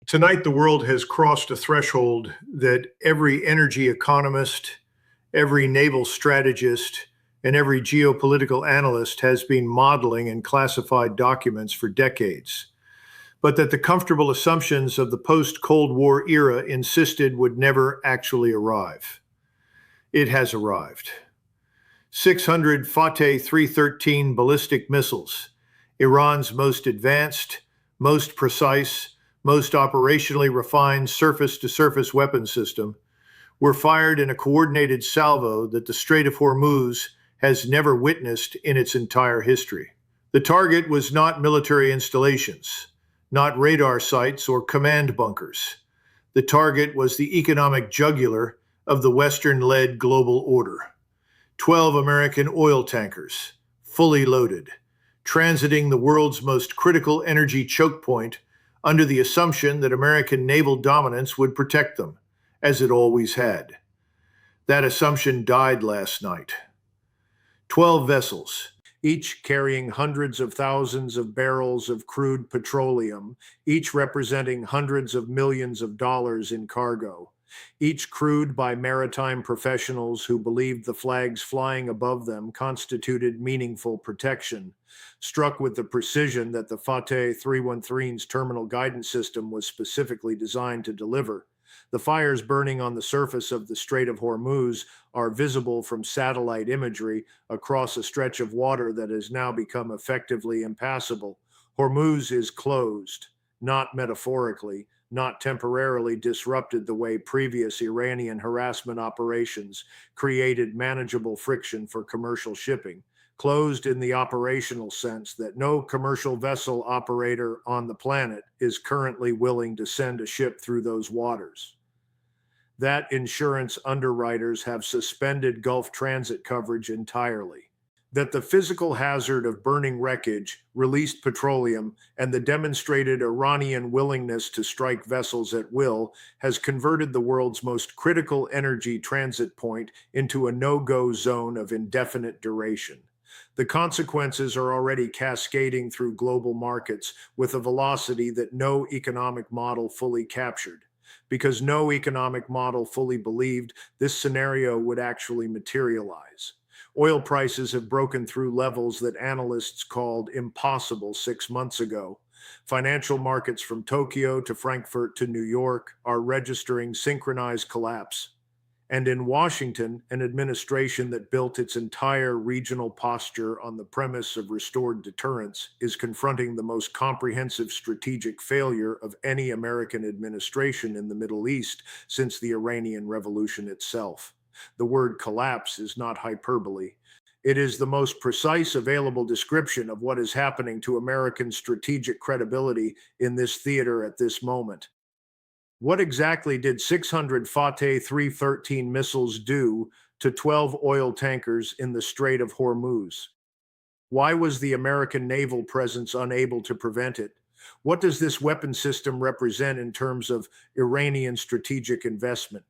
Tonight, the world has crossed a threshold that every energy economist, every naval strategist, and every geopolitical analyst has been modeling in classified documents for decades, but that the comfortable assumptions of the post-Cold War era insisted would never actually arrive. It has arrived. 600 Fateh 313 ballistic missiles, Iran's most advanced, most precise, most operationally refined surface-to-surface weapon system, were fired in a coordinated salvo that the Strait of Hormuz has never witnessed in its entire history. The target was not military installations, not radar sites or command bunkers. The target was the economic jugular of the Western-led global order. 12 American oil tankers, fully loaded, transiting the world's most critical energy choke point under the assumption that American naval dominance would protect them, as it always had. That assumption died last night. 12 vessels, each carrying hundreds of thousands of barrels of crude petroleum, each representing hundreds of millions of dollars in cargo, each crewed by maritime professionals who believed the flags flying above them constituted meaningful protection, struck with the precision that the Fateh 313's terminal guidance system was specifically designed to deliver. The fires burning on the surface of the Strait of Hormuz are visible from satellite imagery across a stretch of water that has now become effectively impassable. Hormuz is closed, not metaphorically, not temporarily disrupted the way previous Iranian harassment operations created manageable friction for commercial shipping. Closed in the operational sense that no commercial vessel operator on the planet is currently willing to send a ship through those waters. That insurance underwriters have suspended Gulf transit coverage entirely. That the physical hazard of burning wreckage, released petroleum, and the demonstrated Iranian willingness to strike vessels at will has converted the world's most critical energy transit point into a no-go zone of indefinite duration. The consequences are already cascading through global markets with a velocity that no economic model fully captured. Because no economic model fully believed this scenario would actually materialize. Oil prices have broken through levels that analysts called impossible 6 months ago. Financial markets from Tokyo to Frankfurt to New York are registering synchronized collapse. And in Washington, an administration that built its entire regional posture on the premise of restored deterrence is confronting the most comprehensive strategic failure of any American administration in the Middle East since the Iranian Revolution itself. The word collapse is not hyperbole. It is the most precise available description of what is happening to American strategic credibility in this theater at this moment. What exactly did 600 Fateh 313 missiles do to 12 oil tankers in the Strait of Hormuz? Why was the American naval presence unable to prevent it? What does this weapon system represent in terms of Iranian strategic investment?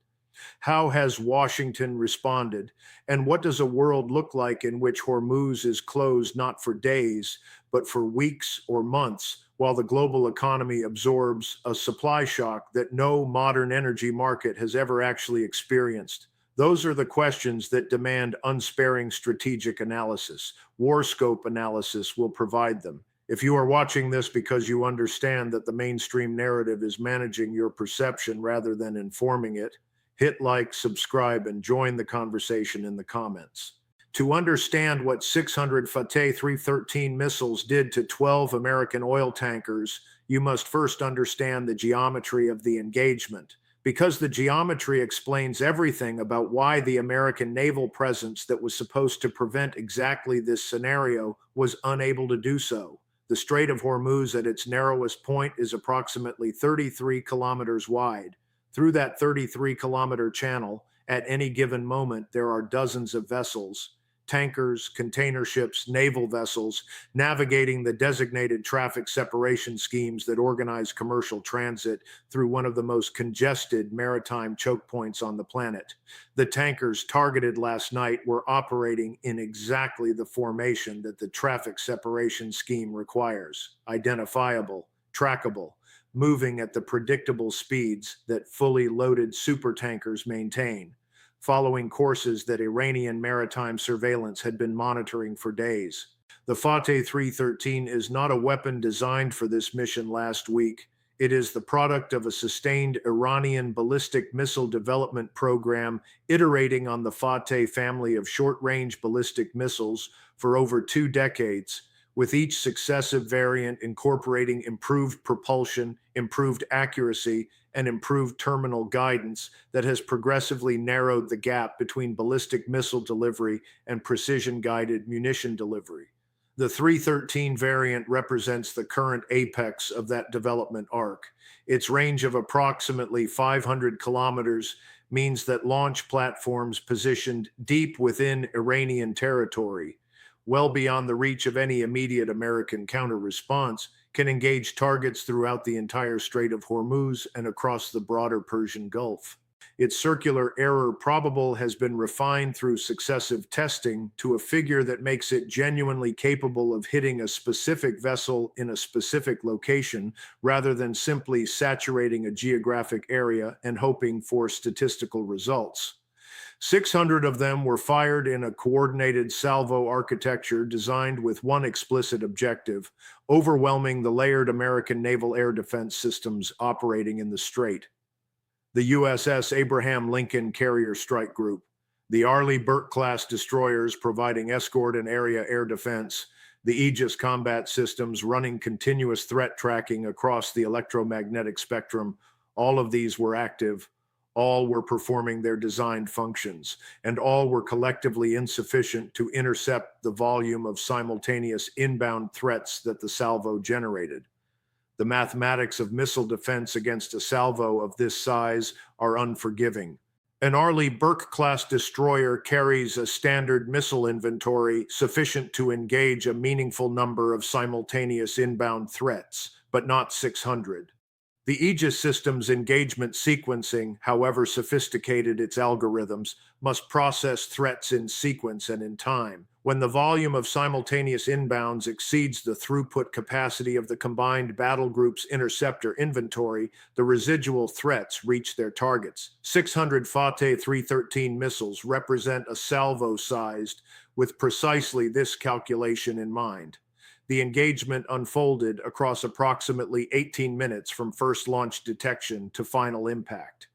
How has Washington responded? And what does a world look like in which Hormuz is closed not for days, but for weeks or months, while the global economy absorbs a supply shock that no modern energy market has ever actually experienced? Those are the questions that demand unsparing strategic analysis. War scope analysis will provide them. If you are watching this because you understand that the mainstream narrative is managing your perception rather than informing it, hit like, subscribe, and join the conversation in the comments. To understand what 600 Fateh 313 missiles did to 12 American oil tankers, you must first understand the geometry of the engagement, because the geometry explains everything about why the American naval presence that was supposed to prevent exactly this scenario was unable to do so. The Strait of Hormuz at its narrowest point is approximately 33 kilometers wide. Through that 33-kilometer channel, at any given moment, there are dozens of vessels, tankers, container ships, naval vessels, navigating the designated traffic separation schemes that organize commercial transit through one of the most congested maritime choke points on the planet. The tankers targeted last night were operating in exactly the formation that the traffic separation scheme requires: identifiable, trackable, moving at the predictable speeds that fully loaded supertankers maintain, following courses that Iranian maritime surveillance had been monitoring for days. The Fateh 313 is not a weapon designed for this mission last week. It is the product of a sustained Iranian ballistic missile development program iterating on the Fateh family of short-range ballistic missiles for over 2 decades, with each successive variant incorporating improved propulsion, improved accuracy, and improved terminal guidance that has progressively narrowed the gap between ballistic missile delivery and precision-guided munition delivery. The 313 variant represents the current apex of that development arc. Its range of approximately 500 kilometers means that launch platforms positioned deep within Iranian territory, well beyond the reach of any immediate American counter-response, can engage targets throughout the entire Strait of Hormuz and across the broader Persian Gulf. Its circular error probable has been refined through successive testing to a figure that makes it genuinely capable of hitting a specific vessel in a specific location rather than simply saturating a geographic area and hoping for statistical results. 600 of them were fired in a coordinated salvo architecture designed with one explicit objective: overwhelming the layered American naval air defense systems operating in the strait. The USS Abraham Lincoln Carrier Strike Group, the Arleigh Burke-class destroyers providing escort and area air defense, the Aegis combat systems running continuous threat tracking across the electromagnetic spectrum, all of these were active. All were performing their designed functions, and all were collectively insufficient to intercept the volume of simultaneous inbound threats that the salvo generated. The mathematics of missile defense against a salvo of this size are unforgiving. An Arleigh Burke-class destroyer carries a standard missile inventory sufficient to engage a meaningful number of simultaneous inbound threats, but not 600. The Aegis system's engagement sequencing, however sophisticated its algorithms, must process threats in sequence and in time. When the volume of simultaneous inbounds exceeds the throughput capacity of the combined battle group's interceptor inventory, the residual threats reach their targets. 600 Fateh 313 missiles represent a salvo sized with precisely this calculation in mind. The engagement unfolded across approximately 18 minutes from first launch detection to final impact.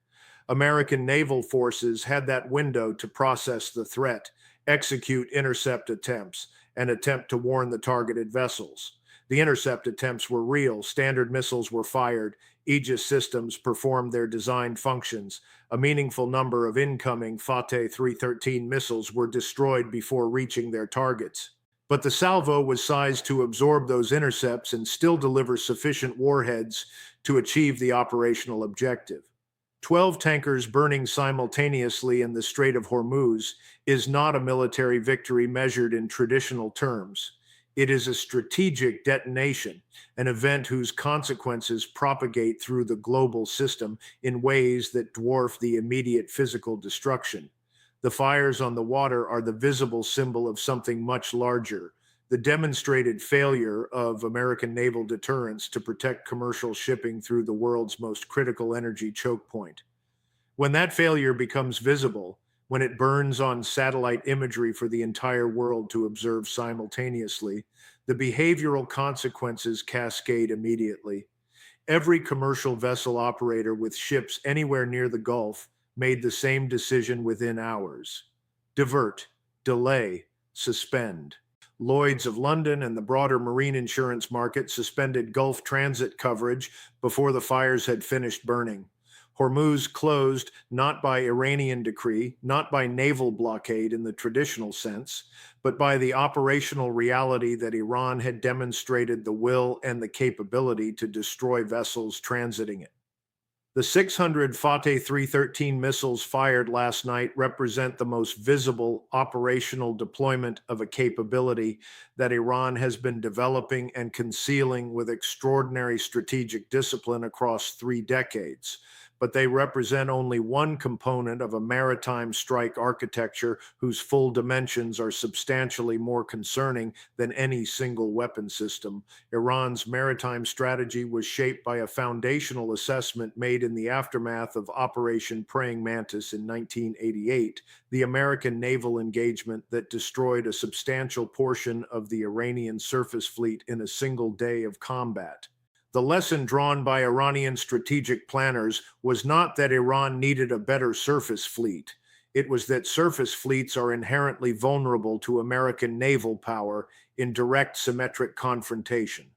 American naval forces had that window to process the threat, execute intercept attempts, and attempt to warn the targeted vessels. The intercept attempts were real, standard missiles were fired, Aegis systems performed their designed functions. A meaningful number of incoming Fateh 313 missiles were destroyed before reaching their targets. But the salvo was sized to absorb those intercepts and still deliver sufficient warheads to achieve the operational objective. 12 tankers burning simultaneously in the Strait of Hormuz is not a military victory measured in traditional terms. It is a strategic detonation, an event whose consequences propagate through the global system in ways that dwarf the immediate physical destruction. The fires on the water are the visible symbol of something much larger, the demonstrated failure of American naval deterrence to protect commercial shipping through the world's most critical energy choke point. When that failure becomes visible, when it burns on satellite imagery for the entire world to observe simultaneously, the behavioral consequences cascade immediately. Every commercial vessel operator with ships anywhere near the Gulf made the same decision within hours: divert, delay, suspend. Lloyd's of London and the broader marine insurance market suspended Gulf transit coverage before the fires had finished burning. Hormuz closed not by Iranian decree, not by naval blockade in the traditional sense, but by the operational reality that Iran had demonstrated the will and the capability to destroy vessels transiting it. The 600 Fateh 313 missiles fired last night represent the most visible operational deployment of a capability that Iran has been developing and concealing with extraordinary strategic discipline across 3 decades. but they represent only one component of a maritime strike architecture whose full dimensions are substantially more concerning than any single weapon system. Iran's maritime strategy was shaped by a foundational assessment made in the aftermath of Operation Praying Mantis in 1988, the American naval engagement that destroyed a substantial portion of the Iranian surface fleet in a single day of combat. The lesson drawn by Iranian strategic planners was not that Iran needed a better surface fleet. It was that surface fleets are inherently vulnerable to American naval power in direct symmetric confrontation,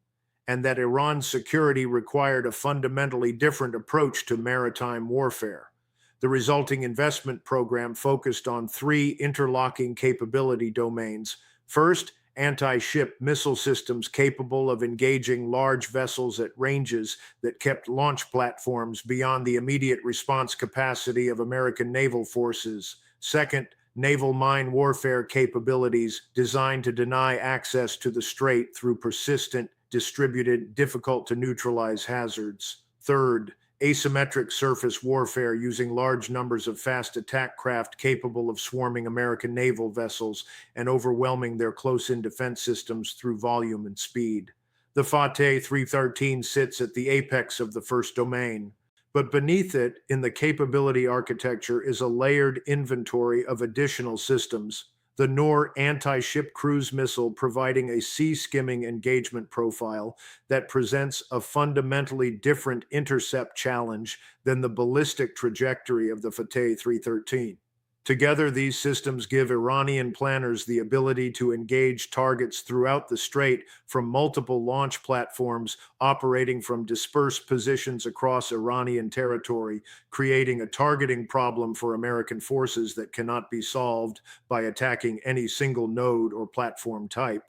and that Iran's security required a fundamentally different approach to maritime warfare. The resulting investment program focused on three interlocking capability domains. First, anti-ship missile systems capable of engaging large vessels at ranges that kept launch platforms beyond the immediate response capacity of American naval forces. Second, naval mine warfare capabilities designed to deny access to the strait through persistent, distributed, difficult to neutralize hazards. Third, asymmetric surface warfare using large numbers of fast attack craft capable of swarming American naval vessels and overwhelming their close-in defense systems through volume and speed. The Fateh 313 sits at the apex of the first domain, but beneath it, in the capability architecture, is a layered inventory of additional systems. The Noor anti-ship cruise missile providing a sea-skimming engagement profile that presents a fundamentally different intercept challenge than the ballistic trajectory of the Fateh 313. Together, these systems give Iranian planners the ability to engage targets throughout the strait from multiple launch platforms operating from dispersed positions across Iranian territory, creating a targeting problem for American forces that cannot be solved by attacking any single node or platform type.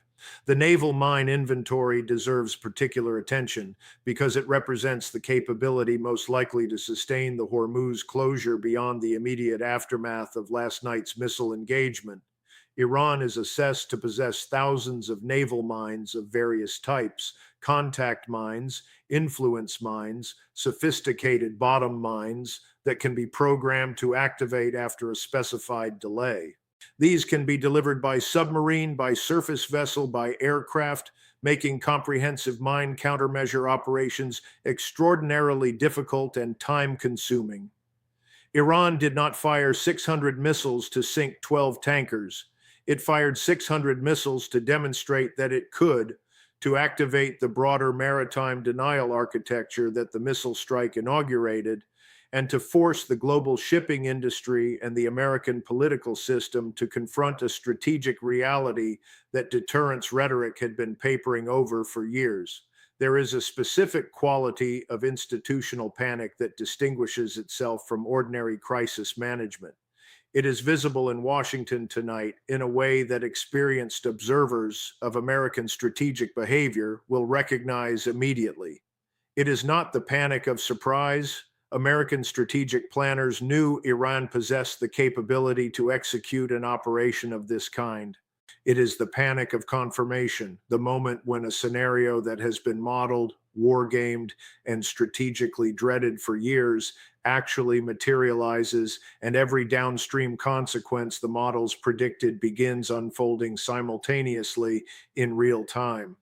The naval mine inventory deserves particular attention because it represents the capability most likely to sustain the Hormuz closure beyond the immediate aftermath of last night's missile engagement. Iran is assessed to possess thousands of naval mines of various types: contact mines, influence mines, sophisticated bottom mines that can be programmed to activate after a specified delay. These can be delivered by submarine, by surface vessel, by aircraft, making comprehensive mine countermeasure operations extraordinarily difficult and time-consuming. Iran did not fire 600 missiles to sink 12 tankers. It fired 600 missiles to demonstrate that it could, to activate the broader maritime denial architecture that the missile strike inaugurated, and to force the global shipping industry and the American political system to confront a strategic reality that deterrence rhetoric had been papering over for years. There is a specific quality of institutional panic that distinguishes itself from ordinary crisis management. It is visible in Washington tonight in a way that experienced observers of American strategic behavior will recognize immediately. It is not the panic of surprise. American strategic planners knew Iran possessed the capability to execute an operation of this kind. It is the panic of confirmation, the moment when a scenario that has been modeled, wargamed, and strategically dreaded for years actually materializes, and every downstream consequence the models predicted begins unfolding simultaneously in real time.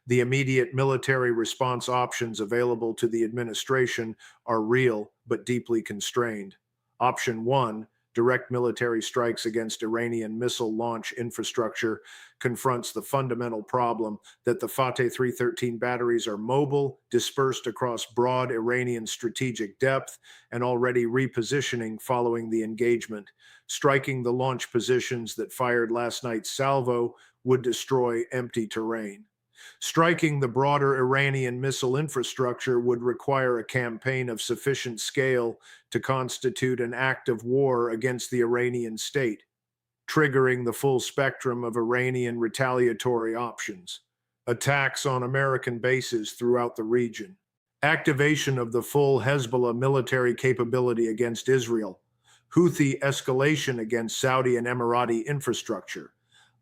The immediate military response options available to the administration are real but deeply constrained. Option 1, direct military strikes against Iranian missile launch infrastructure, confronts the fundamental problem that the Fateh 313 batteries are mobile, dispersed across broad Iranian strategic depth, and already repositioning following the engagement. Striking the launch positions that fired last night's salvo would destroy empty terrain. Striking the broader Iranian missile infrastructure would require a campaign of sufficient scale to constitute an act of war against the Iranian state, triggering the full spectrum of Iranian retaliatory options: attacks on American bases throughout the region, activation of the full Hezbollah military capability against Israel, Houthi escalation against Saudi and Emirati infrastructure.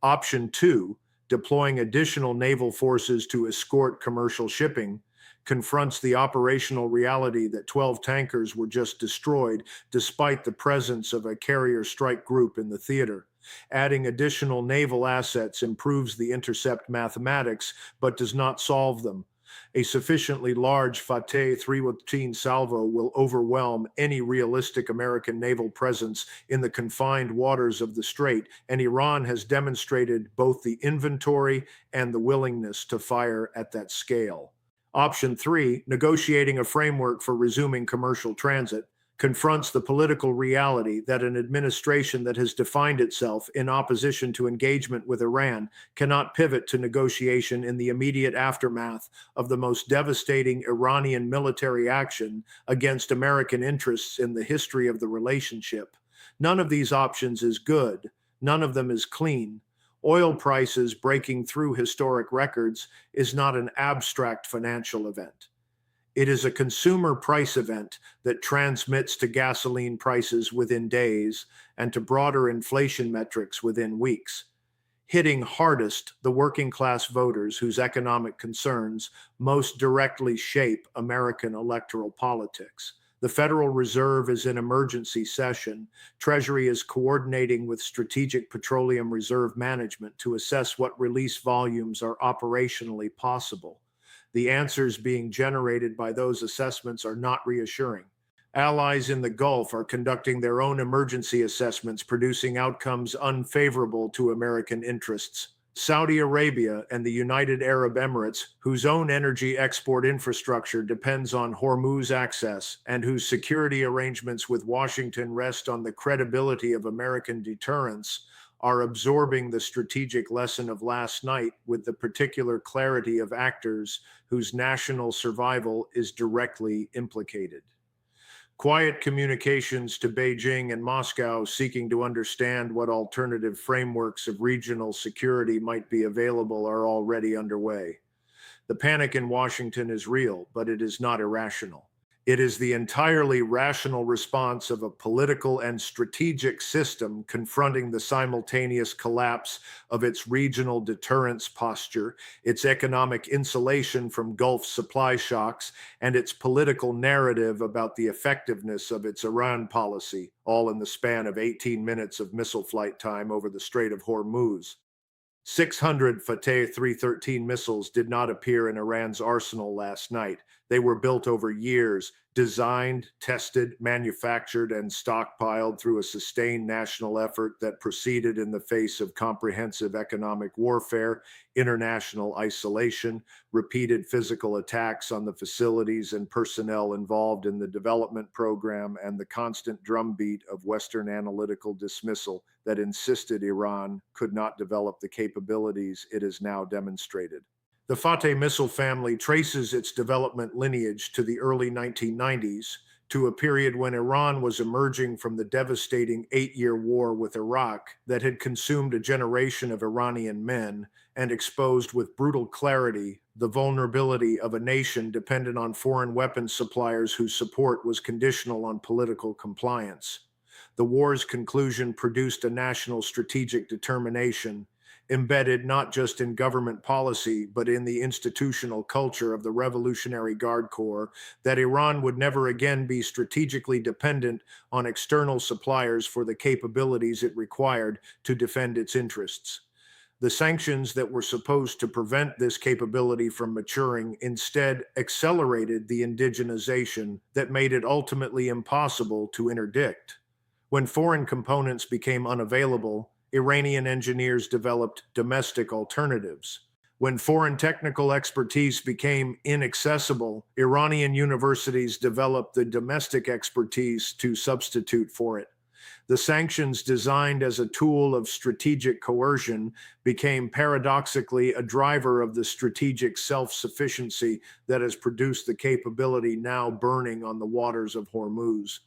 Option 2, deploying additional naval forces to escort commercial shipping, confronts the operational reality that 12 tankers were just destroyed despite the presence of a carrier strike group in the theater. Adding additional naval assets improves the intercept mathematics but does not solve them. A sufficiently large Fateh 313 salvo will overwhelm any realistic American naval presence in the confined waters of the Strait, and Iran has demonstrated both the inventory and the willingness to fire at that scale. Option 3, negotiating a framework for resuming commercial transit, confronts the political reality that an administration that has defined itself in opposition to engagement with Iran cannot pivot to negotiation in the immediate aftermath of the most devastating Iranian military action against American interests in the history of the relationship. None of these options is good. None of them is clean. Oil prices breaking through historic records is not an abstract financial event. It is a consumer price event that transmits to gasoline prices within days and to broader inflation metrics within weeks, hitting hardest the working class voters whose economic concerns most directly shape American electoral politics. The Federal Reserve is in emergency session. Treasury is coordinating with Strategic Petroleum Reserve Management to assess what release volumes are operationally possible. The answers being generated by those assessments are not reassuring. Allies in the Gulf are conducting their own emergency assessments, producing outcomes unfavorable to American interests. Saudi Arabia and the United Arab Emirates, whose own energy export infrastructure depends on Hormuz access and whose security arrangements with Washington rest on the credibility of American deterrence, are absorbing the strategic lesson of last night with the particular clarity of actors whose national survival is directly implicated. Quiet communications to Beijing and Moscow seeking to understand what alternative frameworks of regional security might be available are already underway. The panic in Washington is real, but it is not irrational. It is the entirely rational response of a political and strategic system confronting the simultaneous collapse of its regional deterrence posture, its economic insulation from Gulf supply shocks, and its political narrative about the effectiveness of its Iran policy, all in the span of 18 minutes of missile flight time over the Strait of Hormuz. 600 Fateh 313 missiles did not appear in Iran's arsenal last night. They were built over years, designed, tested, manufactured, and stockpiled through a sustained national effort that proceeded in the face of comprehensive economic warfare, international isolation, repeated physical attacks on the facilities and personnel involved in the development program, and the constant drumbeat of Western analytical dismissal that insisted Iran could not develop the capabilities it has now demonstrated. The Fateh missile family traces its development lineage to the early 1990s, to a period when Iran was emerging from the devastating 8-year war with Iraq that had consumed a generation of Iranian men and exposed with brutal clarity the vulnerability of a nation dependent on foreign weapons suppliers whose support was conditional on political compliance. The war's conclusion produced a national strategic determination embedded not just in government policy, but in the institutional culture of the Revolutionary Guard Corps, that Iran would never again be strategically dependent on external suppliers for the capabilities it required to defend its interests. The sanctions that were supposed to prevent this capability from maturing instead accelerated the indigenization that made it ultimately impossible to interdict. When foreign components became unavailable, Iranian engineers developed domestic alternatives. When foreign technical expertise became inaccessible, Iranian universities developed the domestic expertise to substitute for it. The sanctions, designed as a tool of strategic coercion, became paradoxically a driver of the strategic self-sufficiency that has produced the capability now burning on the waters of Hormuz.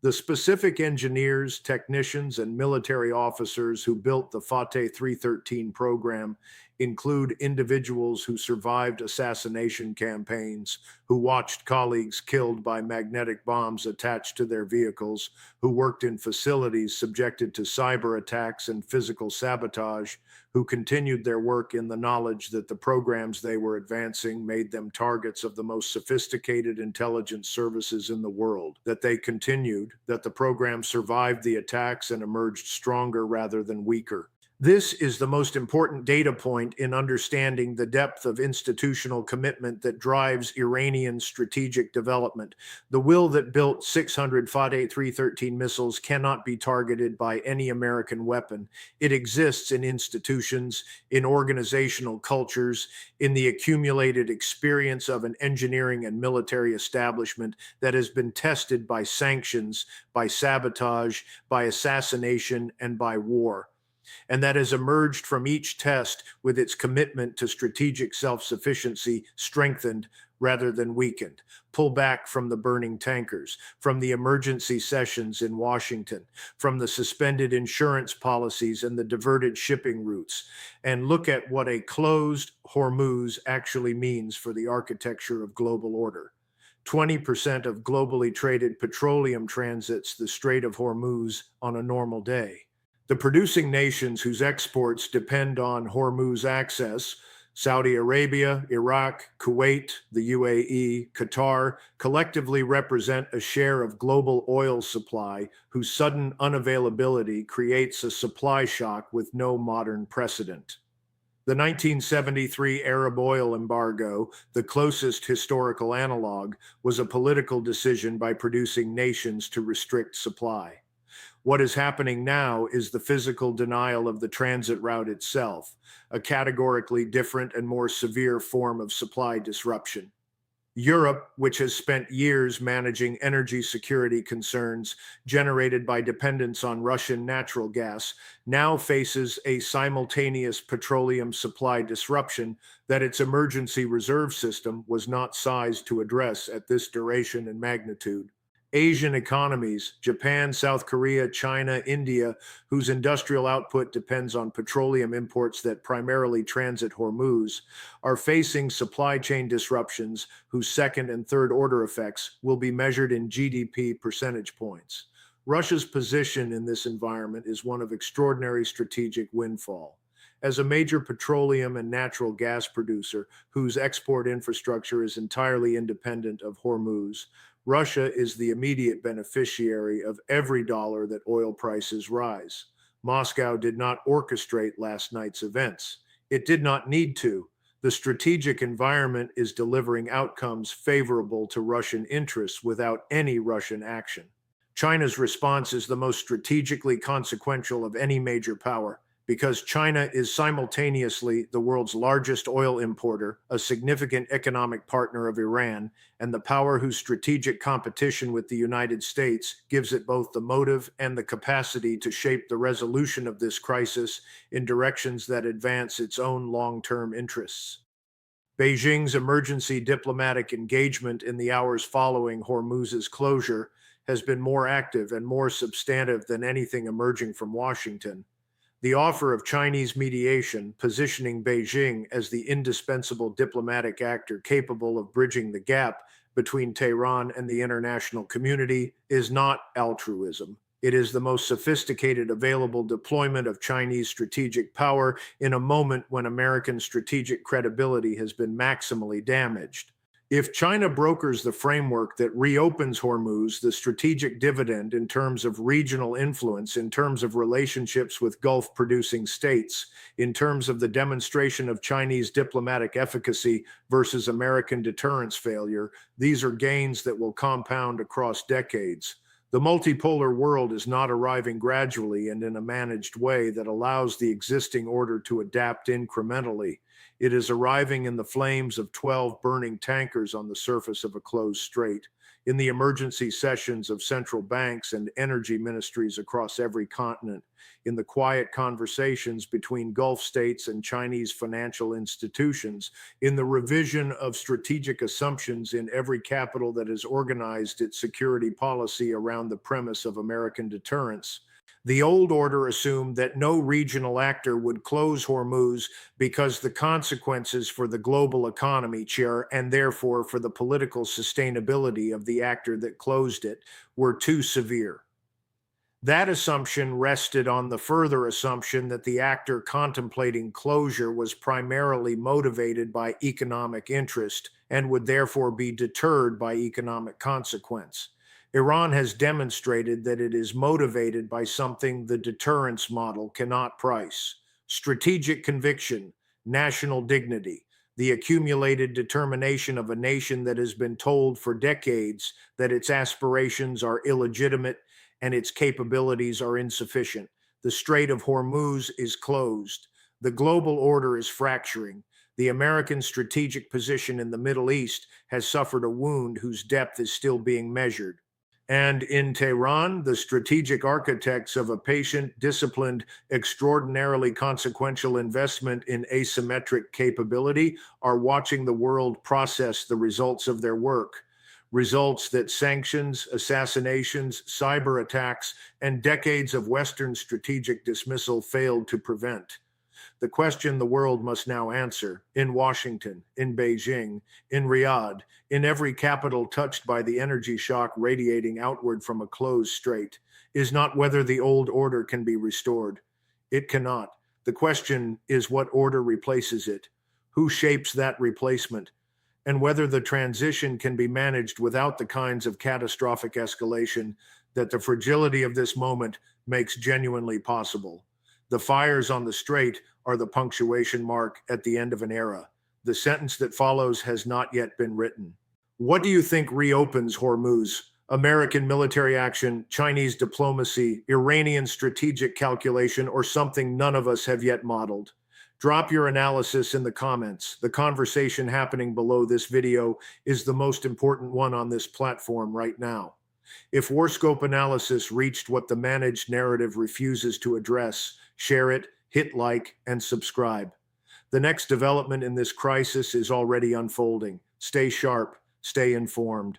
The specific engineers, technicians, and military officers who built the Fateh 313 program include individuals who survived assassination campaigns, who watched colleagues killed by magnetic bombs attached to their vehicles, who worked in facilities subjected to cyber attacks and physical sabotage, who continued their work in the knowledge that the programs they were advancing made them targets of the most sophisticated intelligence services in the world, that they continued, that the program survived the attacks and emerged stronger rather than weaker. This is the most important data point in understanding the depth of institutional commitment that drives Iranian strategic development. The will that built 600 Fateh 313 missiles cannot be targeted by any American weapon. It exists in institutions, in organizational cultures, in the accumulated experience of an engineering and military establishment that has been tested by sanctions, by sabotage, by assassination, and by war, and that has emerged from each test with its commitment to strategic self-sufficiency strengthened rather than weakened. Pull back from the burning tankers, from the emergency sessions in Washington, from the suspended insurance policies and the diverted shipping routes, and look at what a closed Hormuz actually means for the architecture of global order. 20% of globally traded petroleum transits the Strait of Hormuz on a normal day. The producing nations whose exports depend on Hormuz access, Saudi Arabia, Iraq, Kuwait, the UAE, Qatar, collectively represent a share of global oil supply whose sudden unavailability creates a supply shock with no modern precedent. The 1973 Arab oil embargo, the closest historical analog, was a political decision by producing nations to restrict supply. What is happening now is the physical denial of the transit route itself, a categorically different and more severe form of supply disruption. Europe, which has spent years managing energy security concerns generated by dependence on Russian natural gas, now faces a simultaneous petroleum supply disruption that its emergency reserve system was not sized to address at this duration and magnitude. Asian economies, Japan, South Korea, China, India, whose industrial output depends on petroleum imports that primarily transit Hormuz, are facing supply chain disruptions whose second and third order effects will be measured in GDP percentage points. Russia's position in this environment is one of extraordinary strategic windfall. As a major petroleum and natural gas producer whose export infrastructure is entirely independent of Hormuz, Russia is the immediate beneficiary of every dollar that oil prices rise. Moscow did not orchestrate last night's events. It did not need to. The strategic environment is delivering outcomes favorable to Russian interests without any Russian action. China's response is the most strategically consequential of any major power, because China is simultaneously the world's largest oil importer, a significant economic partner of Iran, and the power whose strategic competition with the United States gives it both the motive and the capacity to shape the resolution of this crisis in directions that advance its own long-term interests. Beijing's emergency diplomatic engagement in the hours following Hormuz's closure has been more active and more substantive than anything emerging from Washington. The offer of Chinese mediation, positioning Beijing as the indispensable diplomatic actor capable of bridging the gap between Tehran and the international community, is not altruism. It is the most sophisticated available deployment of Chinese strategic power in a moment when American strategic credibility has been maximally damaged. If China brokers the framework that reopens Hormuz, the strategic dividend in terms of regional influence, in terms of relationships with Gulf-producing states, in terms of the demonstration of Chinese diplomatic efficacy versus American deterrence failure, these are gains that will compound across decades. The multipolar world is not arriving gradually and in a managed way that allows the existing order to adapt incrementally. It is arriving in the flames of 12 burning tankers on the surface of a closed strait, in the emergency sessions of central banks and energy ministries across every continent, in the quiet conversations between Gulf states and Chinese financial institutions, in the revision of strategic assumptions in every capital that has organized its security policy around the premise of American deterrence. The old order assumed that no regional actor would close Hormuz because the consequences for the global economy, Chair, and therefore for the political sustainability of the actor that closed it, were too severe. That assumption rested on the further assumption that the actor contemplating closure was primarily motivated by economic interest and would therefore be deterred by economic consequence. Iran has demonstrated that it is motivated by something the deterrence model cannot price: strategic conviction, national dignity, the accumulated determination of a nation that has been told for decades that its aspirations are illegitimate and its capabilities are insufficient. The Strait of Hormuz is closed. The global order is fracturing. The American strategic position in the Middle East has suffered a wound whose depth is still being measured. And in Tehran, the strategic architects of a patient, disciplined, extraordinarily consequential investment in asymmetric capability are watching the world process the results of their work. Results that sanctions, assassinations, cyber attacks, and decades of Western strategic dismissal failed to prevent. The question the world must now answer, in Washington, in Beijing, in Riyadh, in every capital touched by the energy shock radiating outward from a closed strait, is not whether the old order can be restored. It cannot. The question is what order replaces it, who shapes that replacement, and whether the transition can be managed without the kinds of catastrophic escalation that the fragility of this moment makes genuinely possible. The fires on the strait are the punctuation mark at the end of an era. The sentence that follows has not yet been written. What do you think reopens Hormuz? American military action, Chinese diplomacy, Iranian strategic calculation, or something none of us have yet modeled? Drop your analysis in the comments. The conversation happening below this video is the most important one on this platform right now. If Warscope analysis reached what the managed narrative refuses to address, share it, hit like, and subscribe. The next development in this crisis is already unfolding. Stay sharp, stay informed.